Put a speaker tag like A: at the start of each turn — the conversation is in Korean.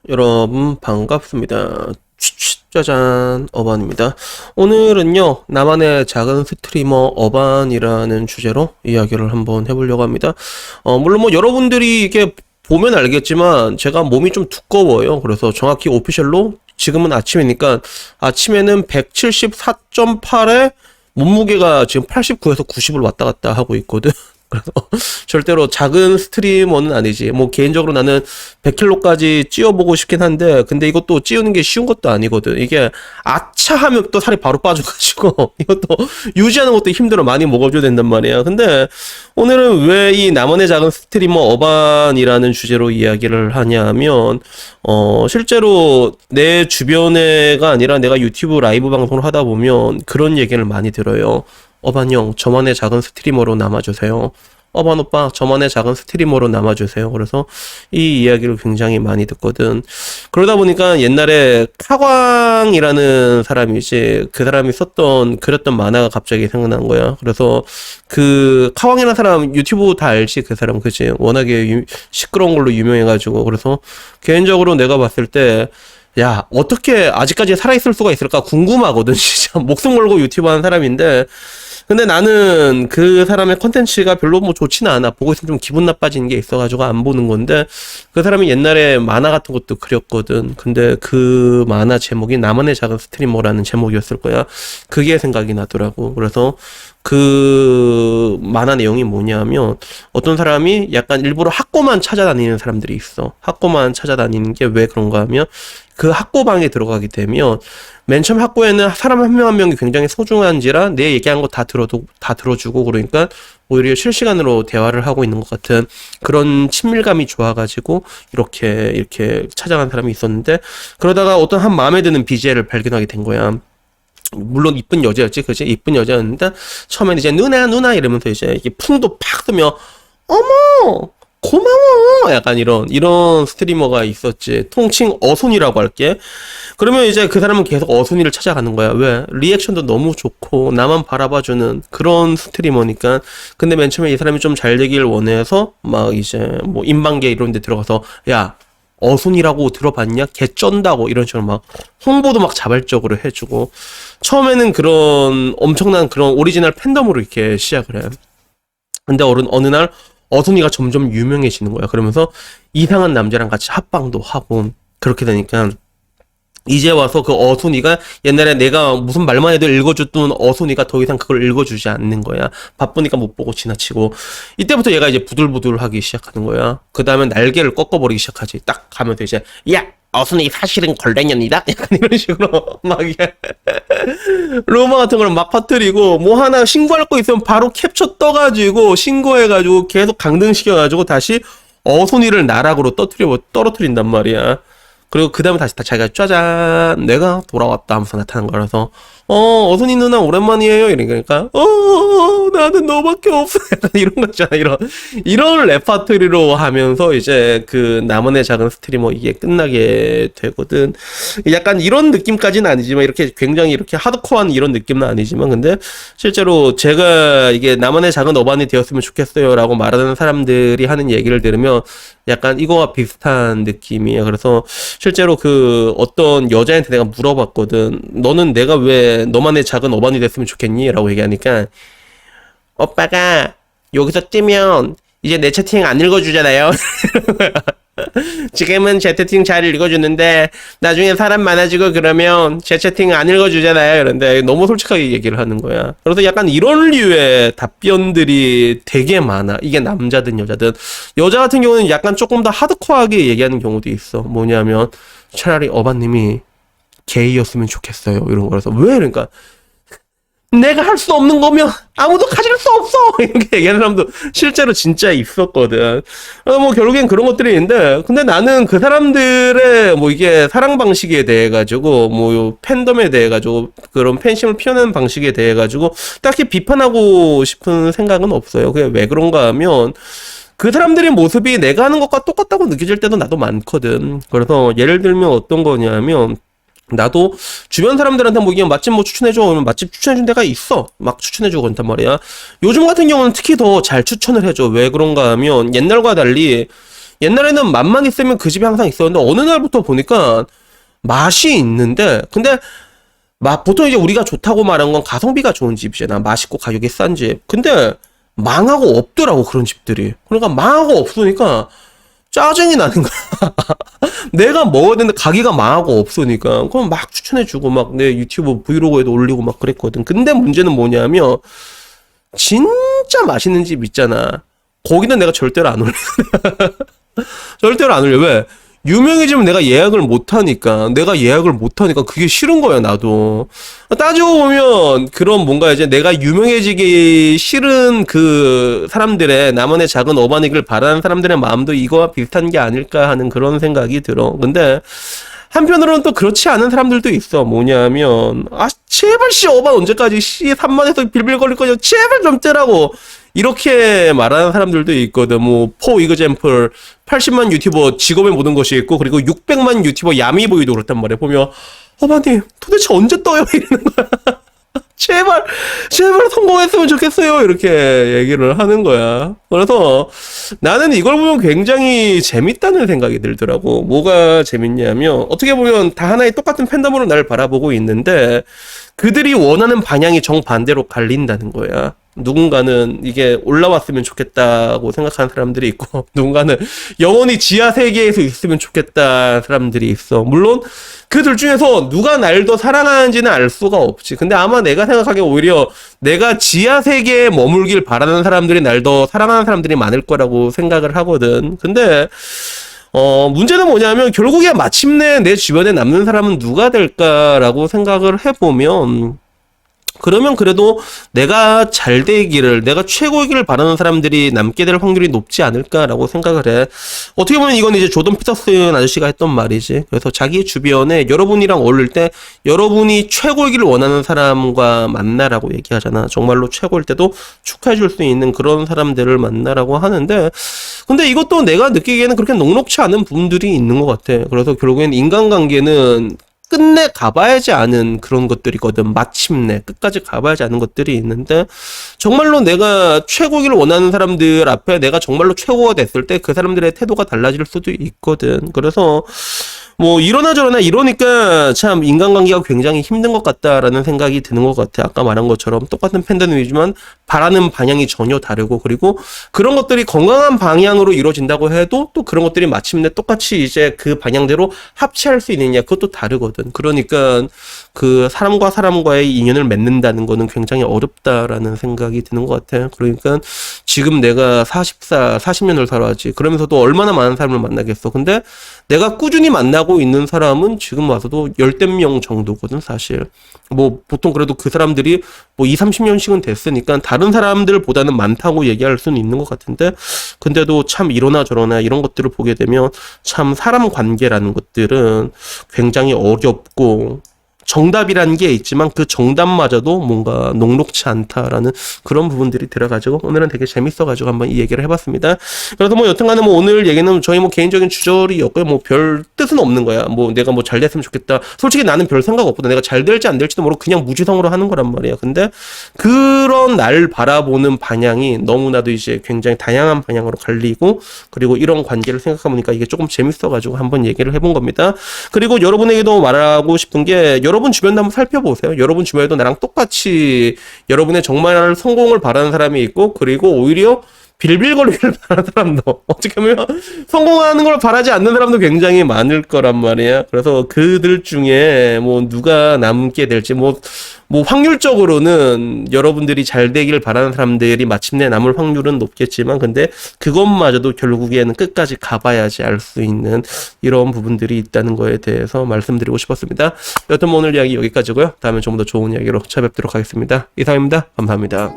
A: 여러분 반갑습니다. 짜잔, 어반입니다. 오늘은요, 나만의 작은 스트리머 어반이라는 주제로 이야기를 한번 해보려고 합니다. 물론 뭐 여러분들이 이게 보면 알겠지만 제가 몸이 좀 두꺼워요. 그래서 정확히 오피셜로 지금은 아침이니까 아침에는 174.8에 몸무게가 지금 89에서 90을 왔다 갔다 하고 있거든. 그래서 절대로 작은 스트리머는 아니지. 뭐 개인적으로 나는 100kg까지 찌워보고 싶긴 한데, 근데 이것도 찌우는 게 쉬운 것도 아니거든. 이게 아차 하면 또 살이 바로 빠져가지고 이것도 유지하는 것도 힘들어. 많이 먹어줘야 된단 말이야. 근데 오늘은 왜 이 나만의 작은 스트리머 어반이라는 주제로 이야기를 하냐면, 실제로 내 주변에가 아니라 내가 유튜브 라이브 방송을 하다 보면 그런 얘기를 많이 들어요. 어반 형, 저만의 작은 스트리머로 남아주세요. 어반 오빠, 저만의 작은 스트리머로 남아주세요. 그래서 이 이야기를 굉장히 많이 듣거든. 그러다 보니까 옛날에 카광이라는 사람이지, 그 사람이 그렸던 만화가 갑자기 생각난 거야. 그래서 그 카광이라는 사람 유튜브 다 알지? 그 사람, 그치? 워낙에 시끄러운 걸로 유명해가지고. 그래서 개인적으로 내가 봤을 때, 야, 어떻게 아직까지 살아있을 수가 있을까 궁금하거든, 진짜. 목숨 걸고 유튜브 하는 사람인데. 근데 나는 그 사람의 컨텐츠가 별로 뭐 좋지는 않아. 보고 있으면 좀 기분 나빠지는 게 있어가지고 안 보는 건데, 그 사람이 옛날에 만화 같은 것도 그렸거든. 근데 그 만화 제목이 나만의 작은 스트리머라는 제목이었을 거야. 그게 생각이 나더라고. 그래서 그 만화 내용이 뭐냐면, 어떤 사람이 약간 일부러 학고만 찾아다니는 사람들이 있어. 학고만 찾아다니는 게 왜 그런가 하면, 그 학고방에 들어가게 되면 맨 처음 학고에는 사람 한 명 한 명이 굉장히 소중한지라 내 얘기한 거 다 들어주고, 그러니까 오히려 실시간으로 대화를 하고 있는 것 같은 그런 친밀감이 좋아가지고 이렇게 찾아간 사람이 있었는데, 그러다가 어떤 한 마음에 드는 BJ를 발견하게 된 거야. 물론 이쁜 여자였지, 그지? 이쁜 여자였는데 처음에는 이제 누나 이러면서 이제 이렇게 풍도 팍 뜨며 어머 고마워, 약간 이런 스트리머가 있었지. 통칭 어순이라고 할게. 그러면 이제 그 사람은 계속 어순이를 찾아가는 거야. 왜? 리액션도 너무 좋고 나만 바라봐주는 그런 스트리머니까. 근데 맨 처음에 이 사람이 좀 잘 되길 원해서 막 이제 뭐 인방계 이런 데 들어가서, 야, 어순이라고 들어봤냐? 개 쩐다고, 이런 식으로 막 홍보도 막 자발적으로 해주고, 처음에는 그런 엄청난 그런 오리지널 팬덤으로 이렇게 시작을 해. 근데 어느 날 어순이가 점점 유명해지는 거야. 그러면서 이상한 남자랑 같이 합방도 하고, 그렇게 되니까 이제 와서 그 어순이가 옛날에 내가 무슨 말만 해도 읽어줬던 어순이가 더 이상 그걸 읽어주지 않는 거야. 바쁘니까 못 보고 지나치고. 이때부터 얘가 이제 부들부들 하기 시작하는 거야. 그 다음에 날개를 꺾어버리기 시작하지. 딱 가면서 이제, 야, 어순이 사실은 걸레년이다? 약간 이런 식으로 막 이게 루머 같은 걸 막 퍼뜨리고, 뭐 하나 신고할 거 있으면 바로 캡처 떠가지고 신고해가지고 계속 강등시켜가지고 다시 어순이를 나락으로 떨어뜨린단 말이야. 그리고 그 다음에 다시 자기가 짜잔, 내가 돌아왔다 하면서 나타난 거라서, 어순이 누나 오랜만이에요. 이러니까, 나는 너밖에 없어. 약간 이런 거 있잖아. 이런 레파토리로 하면서 이제 그 나만의 작은 스트리머 이게 끝나게 되거든. 약간 이런 느낌까지는 아니지만, 이렇게 굉장히 이렇게 하드코어한 이런 느낌은 아니지만, 근데 실제로 제가 이게 나만의 작은 어반이 되었으면 좋겠어요 라고 말하는 사람들이 하는 얘기를 들으면 약간 이거와 비슷한 느낌이에요. 그래서 실제로 그 어떤 여자한테 내가 물어봤거든. 너는 내가 왜 너만의 작은 어반이 됐으면 좋겠니? 라고 얘기하니까, 오빠가 여기서 뜨면 이제 내 채팅 안 읽어주잖아요. 지금은 제 채팅 잘 읽어주는데 나중에 사람 많아지고 그러면 제 채팅 안 읽어주잖아요. 그런데 너무 솔직하게 얘기를 하는 거야. 그래서 약간 이런 류의 답변들이 되게 많아. 이게 남자든 여자든. 여자 같은 경우는 약간 조금 더 하드코어하게 얘기하는 경우도 있어. 뭐냐면, 차라리 어반님이 게이였으면 좋겠어요, 이런 거라서. 왜? 그러니까 내가 할 수 없는 거면 아무도 가질 수 없어, 이렇게 얘기하는 사람도 실제로 진짜 있었거든. 뭐 결국엔 그런 것들이 있는데, 근데 나는 그 사람들의 뭐 이게 사랑 방식에 대해 가지고, 뭐 팬덤에 대해 가지고, 그런 팬심을 표현하는 방식에 대해 가지고 딱히 비판하고 싶은 생각은 없어요. 그게 왜 그런가 하면, 그 사람들의 모습이 내가 하는 것과 똑같다고 느껴질 때도 나도 많거든. 그래서 예를 들면 어떤 거냐면, 나도 주변 사람들한테 뭐 이게 맛집 뭐 추천해줘 그러면 맛집 추천해준 데가 있어. 막 추천해주고 그런단 말이야. 요즘 같은 경우는 특히 더 잘 추천을 해줘. 왜 그런가 하면 옛날과 달리 옛날에는 맛만 있으면 그 집에 항상 있었는데 어느 날부터 보니까 맛이 있는데 근데 보통 이제 우리가 좋다고 말한 건 가성비가 좋은 집이잖아. 맛있고 가격이 싼 집. 근데 망하고 없더라고 그런 집들이. 그러니까 망하고 없으니까 짜증이 나는 거야. 내가 먹어야 되는데 가게가 망하고 없으니까 그럼 막 추천해주고 막 내 유튜브 브이로그에도 올리고 막 그랬거든. 근데 문제는 뭐냐면 진짜 맛있는 집 있잖아. 거기는 내가 절대로 안 올려. 절대로 안 올려. 왜? 유명해지면 내가 예약을 못하니까 그게 싫은 거야 나도. 따지고 보면 그런 뭔가 이제 내가 유명해지기 싫은 그 사람들의 나만의 작은 어반이길 바라는 사람들의 마음도 이거와 비슷한 게 아닐까 하는 그런 생각이 들어. 근데 한편으로는 또 그렇지 않은 사람들도 있어. 뭐냐면 제발 어반 언제까지 3만에서 빌빌거릴 거냐 제발 좀 떼라고 이렇게 말하는 사람들도 있거든. 포 이그젬플 80만 유튜버 직업의 모든 것이 있고 그리고 600만 유튜버 야미보이도 그렇단 말이야. 보면 어머님 도대체 언제 떠요? 이러는 거야. 제발 성공했으면 좋겠어요. 이렇게 얘기를 하는 거야. 그래서 나는 이걸 보면 굉장히 재밌다는 생각이 들더라고. 뭐가 재밌냐면 어떻게 보면 다 하나의 똑같은 팬덤으로 날 바라보고 있는데 그들이 원하는 방향이 정반대로 갈린다는 거야. 누군가는 이게 올라왔으면 좋겠다고 생각하는 사람들이 있고 누군가는 영원히 지하 세계에서 있으면 좋겠다 사람들이 있어. 물론 그들 중에서 누가 날 더 사랑하는지는 알 수가 없지. 근데 아마 내가 생각하기에 오히려 내가 지하 세계에 머물길 바라는 사람들이 날 더 사랑하는 사람들이 많을 거라고 생각을 하거든. 근데 문제는 뭐냐면 결국에 마침내 내 주변에 남는 사람은 누가 될까라고 생각을 해보면 그러면 그래도 내가 잘 되기를, 내가 최고이기를 바라는 사람들이 남게 될 확률이 높지 않을까라고 생각을 해. 어떻게 보면 이건 이제 조던 피터슨 아저씨가 했던 말이지. 그래서 자기 주변에 여러분이랑 어울릴 때 여러분이 최고이기를 원하는 사람과 만나라고 얘기하잖아. 정말로 최고일 때도 축하해줄 수 있는 그런 사람들을 만나라고 하는데 근데 이것도 내가 느끼기에는 그렇게 녹록치 않은 부분들이 있는 것 같아. 그래서 결국엔 인간관계는 끝내 가봐야지 않은 그런 것들이거든. 마침내 끝까지 가봐야지 않은 것들이 있는데 정말로 내가 최고기를 원하는 사람들 앞에 내가 정말로 최고가 됐을 때 그 사람들의 태도가 달라질 수도 있거든. 그래서 이러나 저러나 이러니까 참 인간관계가 굉장히 힘든 것 같다라는 생각이 드는 것 같아. 아까 말한 것처럼 똑같은 팬덤이지만 바라는 방향이 전혀 다르고 그리고 그런 것들이 건강한 방향으로 이루어진다고 해도 또 그런 것들이 마침내 똑같이 이제 그 방향대로 합치할 수 있느냐 그것도 다르거든. 그러니까 그 사람과 사람과의 인연을 맺는다는 거는 굉장히 어렵다라는 생각이 드는 것 같아. 그러니까 지금 내가 40년을 살아왔지. 그러면서도 얼마나 많은 사람을 만나겠어. 근데 내가 꾸준히 만나고 있는 사람은 지금 와서도 10대 명 정도거든, 사실. 보통 그래도 그 사람들이 20, 30년씩은 됐으니까 다른 사람들보다는 많다고 얘기할 수는 있는 것 같은데, 근데도 참 이러나 저러나 이런 것들을 보게 되면 참 사람 관계라는 것들은 굉장히 어렵고, 정답이라는 게 있지만 그 정답마저도 뭔가 녹록치 않다라는 그런 부분들이 들어가지고 오늘은 되게 재밌어가지고 한번 이 얘기를 해봤습니다. 그래서 여튼간에 오늘 얘기는 저희 개인적인 주저리였고요. 별 뜻은 없는 거야. 내가 잘 됐으면 좋겠다. 솔직히 나는 별 생각 없거든. 내가 잘 될지 안 될지도 모르고 그냥 무지성으로 하는 거란 말이야. 근데 그런 날 바라보는 방향이 너무나도 이제 굉장히 다양한 방향으로 갈리고 그리고 이런 관계를 생각해보니까 이게 조금 재밌어가지고 한번 얘기를 해본 겁니다. 그리고 여러분에게도 말하고 싶은 게 여러분 주변도 한번 살펴보세요. 여러분 주변에도 나랑 똑같이 여러분의 정말 성공을 바라는 사람이 있고 그리고 오히려 빌빌거리를 바라는 사람도 어떻게 보면 성공하는 걸 바라지 않는 사람도 굉장히 많을 거란 말이야. 그래서 그들 중에 누가 남게 될지 확률적으로는 여러분들이 잘 되길 바라는 사람들이 마침내 남을 확률은 높겠지만 근데 그것마저도 결국에는 끝까지 가봐야지 알 수 있는 이런 부분들이 있다는 거에 대해서 말씀드리고 싶었습니다. 여튼 오늘 이야기 여기까지고요. 다음에 좀 더 좋은 이야기로 찾아뵙도록 하겠습니다. 이상입니다. 감사합니다.